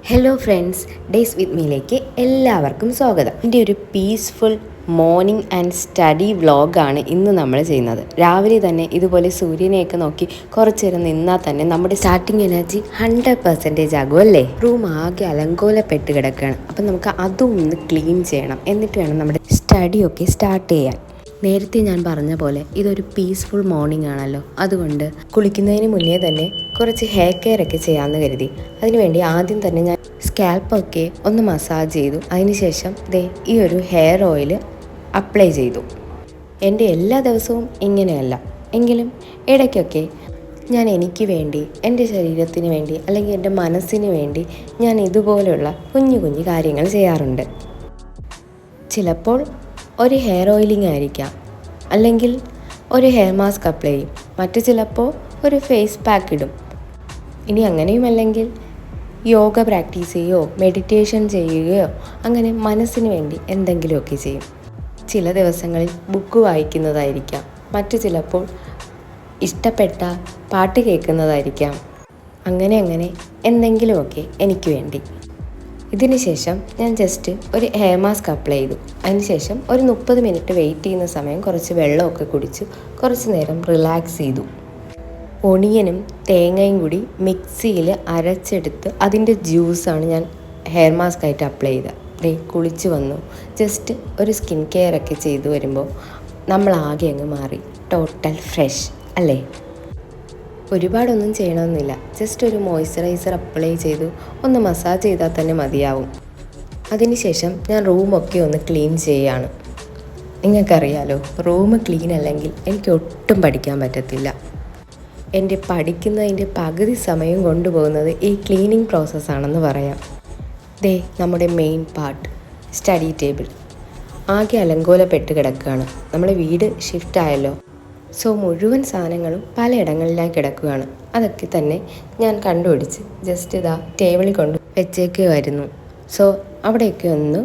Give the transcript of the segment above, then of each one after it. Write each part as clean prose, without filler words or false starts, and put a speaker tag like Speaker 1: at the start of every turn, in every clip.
Speaker 1: Hello friends, days വിത്ത് മീയിലേക്ക് എല്ലാവർക്കും സ്വാഗതം. എൻ്റെ ഒരു പീസ്ഫുൾ മോർണിംഗ് ആൻഡ് സ്റ്റഡി വ്ളോഗാണ് ഇന്ന് നമ്മൾ ചെയ്യുന്നത്. രാവിലെ തന്നെ ഇതുപോലെ സൂര്യനെയൊക്കെ നോക്കി കുറച്ച് നേരം നിന്നാൽ തന്നെ നമ്മുടെ സ്റ്റാർട്ടിങ് എനർജി 100% ആകും അല്ലേ. റൂം ആകെ അലങ്കോലപ്പെട്ട് കിടക്കുകയാണ്. അപ്പം നമുക്ക് അതും ഒന്ന് ക്ലീൻ ചെയ്യണം. എന്നിട്ട് വേണം നമ്മുടെ സ്റ്റഡിയൊക്കെ സ്റ്റാർട്ട് ചെയ്യാൻ. നേരത്തെ ഞാൻ പറഞ്ഞ പോലെ ഇതൊരു പീസ്ഫുൾ മോർണിംഗ് ആണല്ലോ. അതുകൊണ്ട് കുളിക്കുന്നതിന് മുന്നേ തന്നെ കുറച്ച് ഹെയർ കെയർ ഒക്കെ ചെയ്യാമെന്ന് കരുതി. അതിനുവേണ്ടി ആദ്യം തന്നെ ഞാൻ സ്കാൽപ്പൊക്കെ ഒന്ന് മസാജ് ചെയ്തു. അതിനുശേഷം ഈ ഒരു ഹെയർ ഓയിൽ അപ്ലൈ ചെയ്തു. എൻ്റെ എല്ലാ ദിവസവും ഇങ്ങനെയല്ല, എങ്കിലും ഇടയ്ക്കൊക്കെ ഞാൻ എനിക്ക് വേണ്ടി, എൻ്റെ ശരീരത്തിന് വേണ്ടി അല്ലെങ്കിൽ എൻ്റെ മനസ്സിന് വേണ്ടി ഞാൻ ഇതുപോലുള്ള കുഞ്ഞു കുഞ്ഞു കാര്യങ്ങൾ ചെയ്യാറുണ്ട്. ചിലപ്പോൾ ഒരു ഹെയർ ഓയിലിംഗ് ആയിരിക്കാം, അല്ലെങ്കിൽ ഒരു ഹെയർ മാസ്ക് അപ്ലൈ ചെയ്യും, മറ്റു ചിലപ്പോൾ ഒരു ഫേസ് പാക്ക് ഇടും. ഇനി അങ്ങനെയും അല്ലെങ്കിൽ യോഗ പ്രാക്ടീസ് ചെയ്യുകയോ മെഡിറ്റേഷൻ ചെയ്യുകയോ അങ്ങനെ മനസ്സിന് വേണ്ടി എന്തെങ്കിലുമൊക്കെ ചെയ്യും. ചില ദിവസങ്ങളിൽ ബുക്ക് വായിക്കുന്നതായിരിക്കാം, മറ്റു ചിലപ്പോൾ ഇഷ്ടപ്പെട്ട പാട്ട് കേൾക്കുന്നതായിരിക്കാം. അങ്ങനെ എന്തെങ്കിലുമൊക്കെ എനിക്ക് വേണ്ടി. ഇതിന് ശേഷം ഞാൻ ജസ്റ്റ് ഒരു ഹെയർ മാസ്ക് അപ്ലൈ ചെയ്തു. അതിനുശേഷം ഒരു 30 മിനിറ്റ് വെയിറ്റ് ചെയ്യുന്ന സമയം കുറച്ച് വെള്ളമൊക്കെ കുടിച്ചു കുറച്ച് നേരം റിലാക്സ് ചെയ്തു. ഒണിയനും തേങ്ങയും കൂടി മിക്സിയിൽ അരച്ചെടുത്ത് അതിൻ്റെ ജ്യൂസാണ് ഞാൻ ഹെയർ മാസ്ക് ആയിട്ട് അപ്ലൈ ചെയ്തത്. കുളിച്ച് വന്നു, ജസ്റ്റ് ഒരു സ്കിൻ കെയർ ഒക്കെ ചെയ്തു വരുമ്പോൾ നമ്മളാകെ അങ്ങ് മാറി, ടോട്ടൽ ഫ്രഷ് അല്ലേ. ഒരുപാടൊന്നും ചെയ്യണമെന്നില്ല, ജസ്റ്റ് ഒരു മോയ്സ്ചറൈസർ അപ്ലൈ ചെയ്തു ഒന്ന് മസാജ് ചെയ്താൽ തന്നെ മതിയാവും. അതിനുശേഷം ഞാൻ റൂമൊക്കെ ഒന്ന് ക്ലീൻ ചെയ്യുകയാണ്. നിങ്ങൾക്കറിയാലോ, റൂം ക്ലീൻ അല്ലെങ്കിൽ എനിക്ക് ഒട്ടും പഠിക്കാൻ പറ്റത്തില്ല. എൻ്റെ പഠിക്കുന്നതിൻ്റെ പകുതി സമയം കൊണ്ടുപോകുന്നത് ഈ ക്ലീനിങ് പ്രോസസ്സാണെന്ന് പറയാം. നമ്മുടെ മെയിൻ പാർട്ട് സ്റ്റഡി ടേബിൾ ആകെ അലങ്കോലപ്പെട്ട് കിടക്കുകയാണ്. നമ്മുടെ വീട് ഷിഫ്റ്റ് ആയല്ലോ, സോ മുഴുവൻ സാധനങ്ങളും പലയിടങ്ങളിലായി കിടക്കുകയാണ്. അതൊക്കെ തന്നെ ഞാൻ കണ്ടുപിടിച്ച് ജസ്റ്റ് ടേബിളിൽ കൊണ്ട് വെച്ചേക്കുമായിരുന്നു. സോ അവിടെയൊക്കെ ഒന്ന്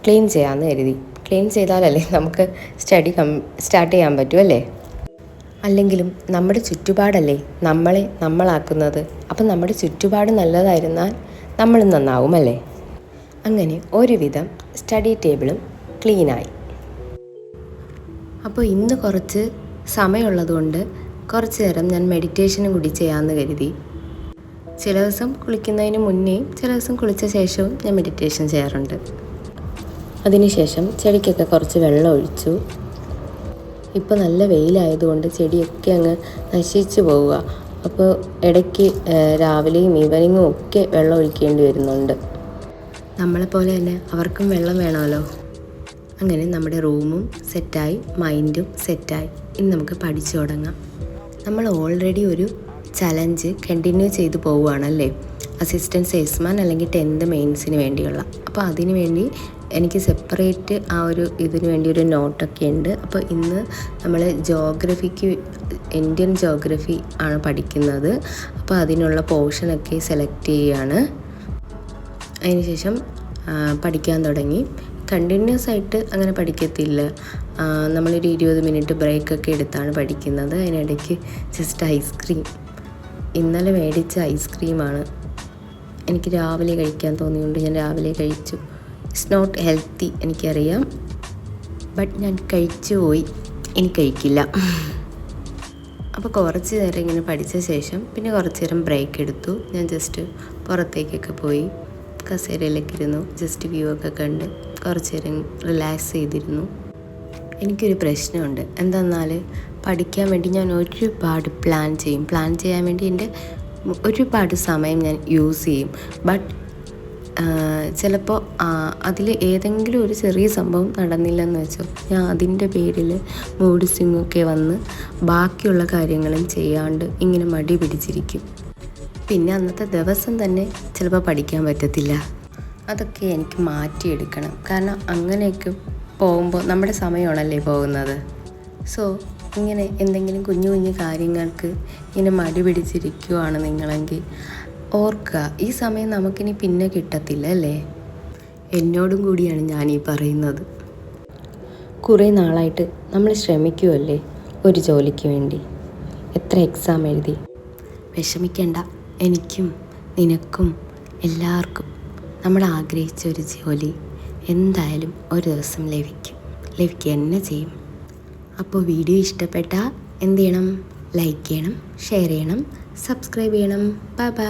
Speaker 1: ക്ലീൻ ചെയ്യാമെന്ന് കരുതി. ക്ലീൻ ചെയ്താലല്ലേ നമുക്ക് സ്റ്റഡി സ്റ്റാർട്ട് ചെയ്യാൻ പറ്റുമല്ലേ. അല്ലെങ്കിലും നമ്മുടെ ചുറ്റുപാടല്ലേ നമ്മളാക്കുന്നത്. അപ്പം നമ്മുടെ ചുറ്റുപാട് നല്ലതായിരുന്നാൽ നമ്മളും നന്നാവുമല്ലേ. അങ്ങനെ ഒരുവിധം സ്റ്റഡി ടേബിളും ക്ലീനായി. അപ്പോൾ ഇന്ന് കുറച്ച് സമയമുള്ളതുകൊണ്ട് കുറച്ച് നേരം ഞാൻ മെഡിറ്റേഷനും കൂടി ചെയ്യാമെന്ന് കരുതി. ചില ദിവസം കുളിക്കുന്നതിന് മുന്നേയും ചില ദിവസം കുളിച്ച ശേഷവും ഞാൻ മെഡിറ്റേഷൻ ചെയ്യാറുണ്ട്. അതിനുശേഷം ചെടിക്കൊക്കെ കുറച്ച് വെള്ളം ഒഴിച്ചു. ഇപ്പോൾ നല്ല വെയിലായതുകൊണ്ട് ചെടിയൊക്കെ അങ്ങ് നശിച്ചു പോവുക. അപ്പോൾ ഇടയ്ക്ക് രാവിലെയും ഈവനിങ്ങും ഒക്കെ വെള്ളം ഒഴിക്കേണ്ടി വരുന്നുണ്ട്. നമ്മളെപ്പോലെ തന്നെ അവർക്കും വെള്ളം വേണമല്ലോ. അങ്ങനെ നമ്മുടെ റൂമും സെറ്റായി, മൈൻഡും സെറ്റായി. ഇനി നമുക്ക് പഠിച്ചു തുടങ്ങാം. നമ്മൾ ഓൾറെഡി ഒരു ചലഞ്ച് കണ്ടിന്യൂ ചെയ്ത് പോവുകയാണല്ലേ, അസിസ്റ്റൻറ്റ് സെയിൽസ്മാൻ അല്ലെങ്കിൽ 10th മെയിൻസിന് വേണ്ടിയുള്ള. അപ്പോൾ അതിന് വേണ്ടി എനിക്ക് സെപ്പറേറ്റ് ഇതിന് വേണ്ടി ഒരു നോട്ടൊക്കെ ഉണ്ട്. അപ്പോൾ ഇന്ന് നമ്മൾ ഇന്ത്യൻ ജോഗ്രഫി ആണ് പഠിക്കുന്നത്. അപ്പോൾ അതിനുള്ള പോർഷനൊക്കെ സെലക്ട് ചെയ്യുകയാണ്. അതിനുശേഷം പഠിക്കാൻ തുടങ്ങി. കണ്ടിന്യൂസ് ആയിട്ട് അങ്ങനെ പഠിക്കത്തില്ല, നമ്മളൊരു 20 മിനിറ്റ് ബ്രേക്കൊക്കെ എടുത്താണ് പഠിക്കുന്നത്. അതിനിടയ്ക്ക് ജസ്റ്റ് ഐസ്ക്രീം, ഇന്നലെ മേടിച്ച ഐസ്ക്രീമാണ്. എനിക്ക് രാവിലെ കഴിക്കാൻ തോന്നിയുകൊണ്ട് ഞാൻ രാവിലെ കഴിച്ചു. ഇറ്റ്സ് നോട്ട് ഹെൽത്തി എനിക്കറിയാം, ബട്ട് ഞാൻ കഴിച്ചു പോയി, ഇനി കഴിക്കില്ല. അപ്പോൾ കുറച്ച് നേരം ഇങ്ങനെ പഠിച്ച ശേഷം പിന്നെ കുറച്ച് നേരം ബ്രേക്ക് എടുത്തു. ഞാൻ ജസ്റ്റ് പുറത്തേക്കൊക്കെ പോയി കസേരയിലൊക്കെ ഇരുന്നു, ജസ്റ്റ് വ്യൂ ഒക്കെ കണ്ട് കുറച്ച് നേരം റിലാക്സ് ചെയ്തിരുന്നു. എനിക്കൊരു പ്രശ്നമുണ്ട്. എന്തെന്നാൽ പഠിക്കാൻ വേണ്ടി ഞാൻ ഒരുപാട് പ്ലാൻ ചെയ്യാൻ വേണ്ടി എൻ്റെ ഒരുപാട് സമയം ഞാൻ യൂസ് ചെയ്യും. ബട്ട് ചിലപ്പോൾ അതിൽ ഏതെങ്കിലും ഒരു ചെറിയ സംഭവം നടന്നില്ലെന്ന് വെച്ചോ, ഞാൻ അതിൻ്റെ പേരിൽ മൂഡ് സ്വിങ്ങൊക്കെ വന്ന് ബാക്കിയുള്ള കാര്യങ്ങളും ചെയ്യാണ്ട് ഇങ്ങനെ മടി പിടിച്ചിരിക്കും. പിന്നെ അന്നത്തെ ദിവസം തന്നെ ചിലപ്പോൾ പഠിക്കാൻ പറ്റത്തില്ല. അതൊക്കെ എനിക്ക് മാറ്റിയെടുക്കണം. കാരണം അങ്ങനെയൊക്കെ പോകുമ്പോൾ നമ്മുടെ സമയമാണല്ലേ പോകുന്നത്. സോ ഇങ്ങനെ എന്തെങ്കിലും കുഞ്ഞു കുഞ്ഞു കാര്യങ്ങൾക്ക് ഇങ്ങനെ മടി പിടിച്ചിരിക്കുവാണ് നിങ്ങളെങ്കിൽ ഓർക്കുക, ഈ സമയം നമുക്കിനി പിന്നെ കിട്ടത്തില്ല അല്ലേ. എന്നോടും കൂടിയാണ് ഞാനീ പറയുന്നത്. കുറേ നാളായിട്ട് നമ്മൾ ശ്രമിക്കുമല്ലേ ഒരു ജോലിക്ക് വേണ്ടി. എത്ര എക്സാം എഴുതി. വിഷമിക്കേണ്ട, എനിക്കും നിനക്കും എല്ലാവർക്കും നമ്മൾ ആഗ്രഹിച്ച ഒരു ജോലി എന്തായാലും ഒരു ദിവസം ലഭിക്കുക തന്നെ ചെയ്യും. അപ്പോൾ വീഡിയോ ഇഷ്ടപ്പെട്ടാൽ എന്ത് ചെയ്യണം? ലൈക്ക് ചെയ്യണം, ഷെയർ ചെയ്യണം, സബ്സ്ക്രൈബ് ചെയ്യണം. Bye bye.